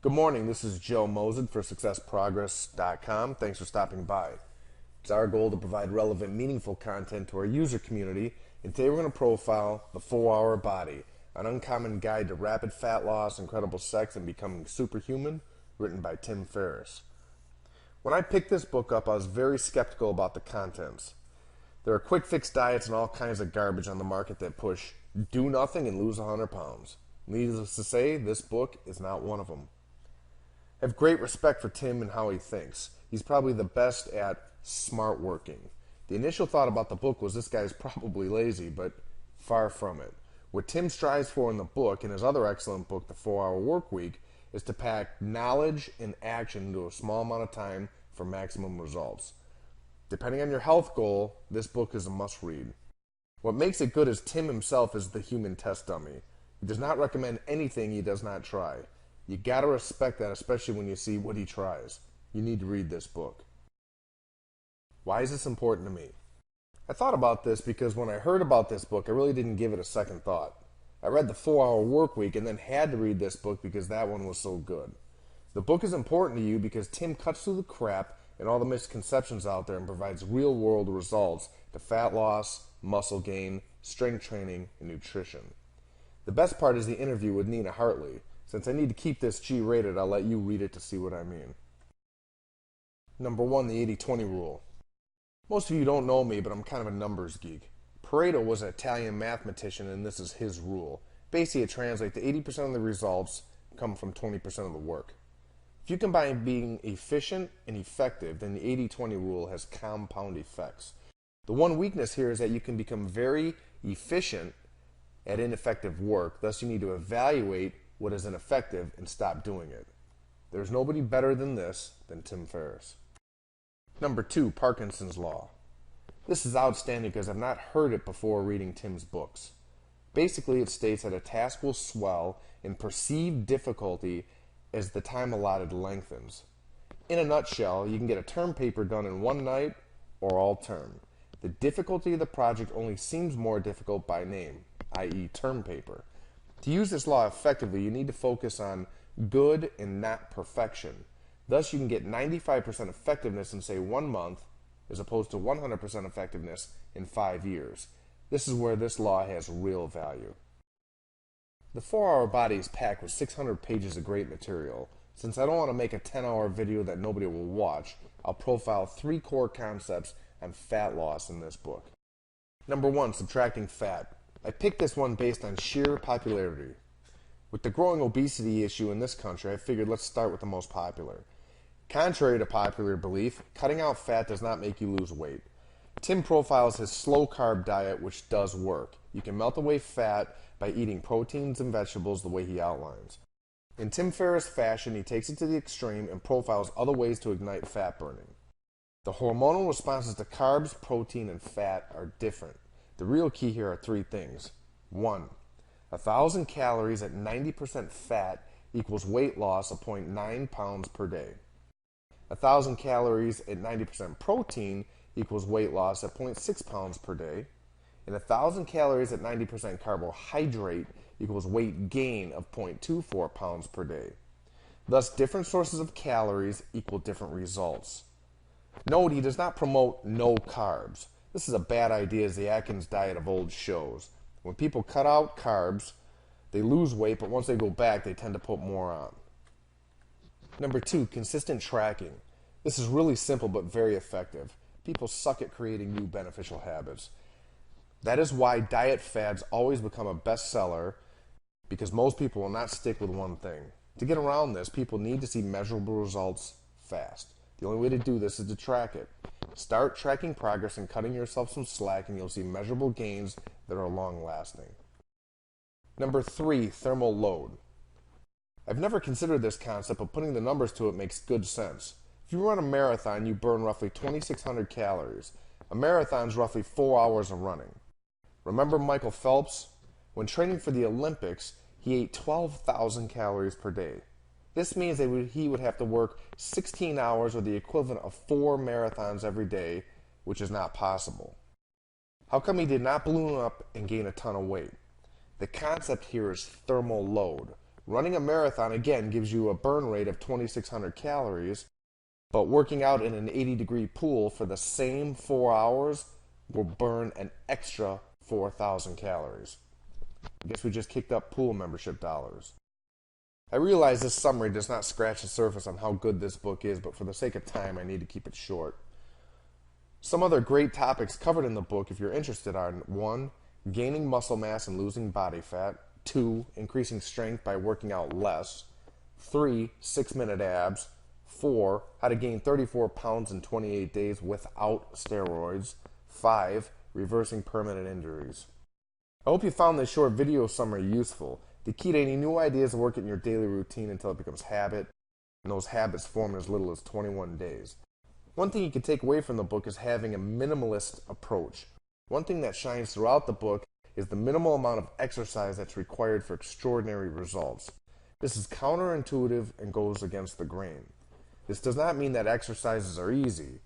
Good morning, this is Joe Mosid for SuccessProgress.com. Thanks for stopping by. It's our goal to provide relevant, meaningful content to our user community, and today we're going to profile The 4-Hour Body, an uncommon guide to rapid fat loss, incredible sex, and becoming superhuman, written by Tim Ferriss. When I picked this book up, I was very skeptical about the contents. There are quick fix diets and all kinds of garbage on the market that push do nothing and lose 100 pounds. Needless to say, this book is not one of them. I have great respect for Tim and how he thinks. He's probably the best at smart working. The initial thought about the book was this guy's probably lazy, but far from it. What Tim strives for in the book and his other excellent book, The 4-Hour Workweek, is to pack knowledge and action into a small amount of time for maximum results. Depending on your health goal, this book is a must-read. What makes it good is Tim himself is the human test dummy. He does not recommend anything he does not try. You gotta respect that, especially when you see what he tries. You need to read this book. Why is this important to me? I thought about this because when I heard about this book, I really didn't give it a second thought. I read The 4-Hour Workweek and then had to read this book because that one was so good. The book is important to you because Tim cuts through the crap and all the misconceptions out there and provides real-world results to fat loss, muscle gain, strength training, and nutrition. The best part is the interview with Nina Hartley. Since I need to keep this G-rated, I'll let you read it to see what I mean. Number 1, the 80-20 rule. Most of you don't know me, but I'm kind of a numbers geek. Pareto was an Italian mathematician, and this is his rule. Basically, it translates to 80% of the results come from 20% of the work. If you combine being efficient and effective, then the 80-20 rule has compound effects. The one weakness here is that you can become very efficient at ineffective work, thus you need to evaluate what is ineffective and stop doing it. There's nobody better than this than Tim Ferriss. Number 2, Parkinson's Law. This is outstanding because I've not heard it before reading Tim's books. Basically, it states that a task will swell in perceived difficulty as the time allotted lengthens. In a nutshell, you can get a term paper done in one night or all term. The difficulty of the project only seems more difficult by name, i.e. term paper. To use this law effectively, you need to focus on good and not perfection. Thus, you can get 95% effectiveness in, say, 1 month, as opposed to 100% effectiveness in 5 years. This is where this law has real value. The 4-Hour Body is packed with 600 pages of great material. Since I don't want to make a 10-hour video that nobody will watch, I'll profile 3 core concepts on fat loss in this book. Number 1, subtracting fat. I picked this one based on sheer popularity. With the growing obesity issue in this country, I figured let's start with the most popular. Contrary to popular belief, cutting out fat does not make you lose weight. Tim profiles his slow-carb diet, which does work. You can melt away fat by eating proteins and vegetables the way he outlines. In Tim Ferriss fashion, he takes it to the extreme and profiles other ways to ignite fat burning. The hormonal responses to carbs, protein, and fat are different. The real key here are 3 things. 1. 1,000 calories at 90% fat equals weight loss of 0.9 pounds per day. 1,000 calories at 90% protein equals weight loss at 0.6 pounds per day. And 1,000 calories at 90% carbohydrate equals weight gain of 0.24 pounds per day. Thus, different sources of calories equal different results. Note, he does not promote no carbs. This is a bad idea, as the Atkins diet of old shows. When people cut out carbs, they lose weight, but once they go back, they tend to put more on. Number 2, consistent tracking. This is really simple but very effective. People suck at creating new beneficial habits. That is why diet fads always become a bestseller, because most people will not stick with one thing. To get around this, people need to see measurable results fast. The only way to do this is to track it. Start tracking progress and cutting yourself some slack, and you'll see measurable gains that are long-lasting. Number 3, thermal load. I've never considered this concept, but putting the numbers to it makes good sense. If you run a marathon, you burn roughly 2,600 calories. A marathon is roughly 4 hours of running. Remember Michael Phelps? When training for the Olympics, he ate 12,000 calories per day. This means that he would have to work 16 hours or the equivalent of 4 marathons every day, which is not possible. How come he did not balloon up and gain a ton of weight? The concept here is thermal load. Running a marathon again gives you a burn rate of 2,600 calories, but working out in an 80-degree pool for the same 4 hours will burn an extra 4,000 calories. I guess we just kicked up pool membership dollars. I realize this summary does not scratch the surface on how good this book is, but for the sake of time, I need to keep it short. Some other great topics covered in the book, if you're interested, are 1. Gaining muscle mass and losing body fat. 2. Increasing strength by working out less. 3. 6-minute abs. 4. How to gain 34 pounds in 28 days without steroids. 5. Reversing permanent injuries. I hope you found this short video summary useful. The key to any new ideas work in your daily routine until it becomes habit, and those habits form in as little as 21 days. One thing you can take away from the book is having a minimalist approach. One thing that shines throughout the book is the minimal amount of exercise that's required for extraordinary results. This is counterintuitive and goes against the grain. This does not mean that exercises are easy.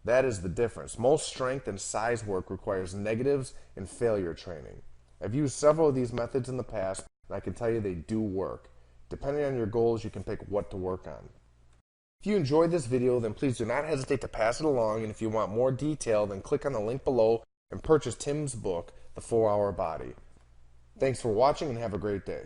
That is the difference. Most strength and size work requires negatives and failure training. I've used several of these methods in the past, and I can tell you they do work. Depending on your goals, you can pick what to work on. If you enjoyed this video, then please do not hesitate to pass it along, and if you want more detail, then click on the link below and purchase Tim's book, The 4-Hour Body. Thanks for watching and have a great day.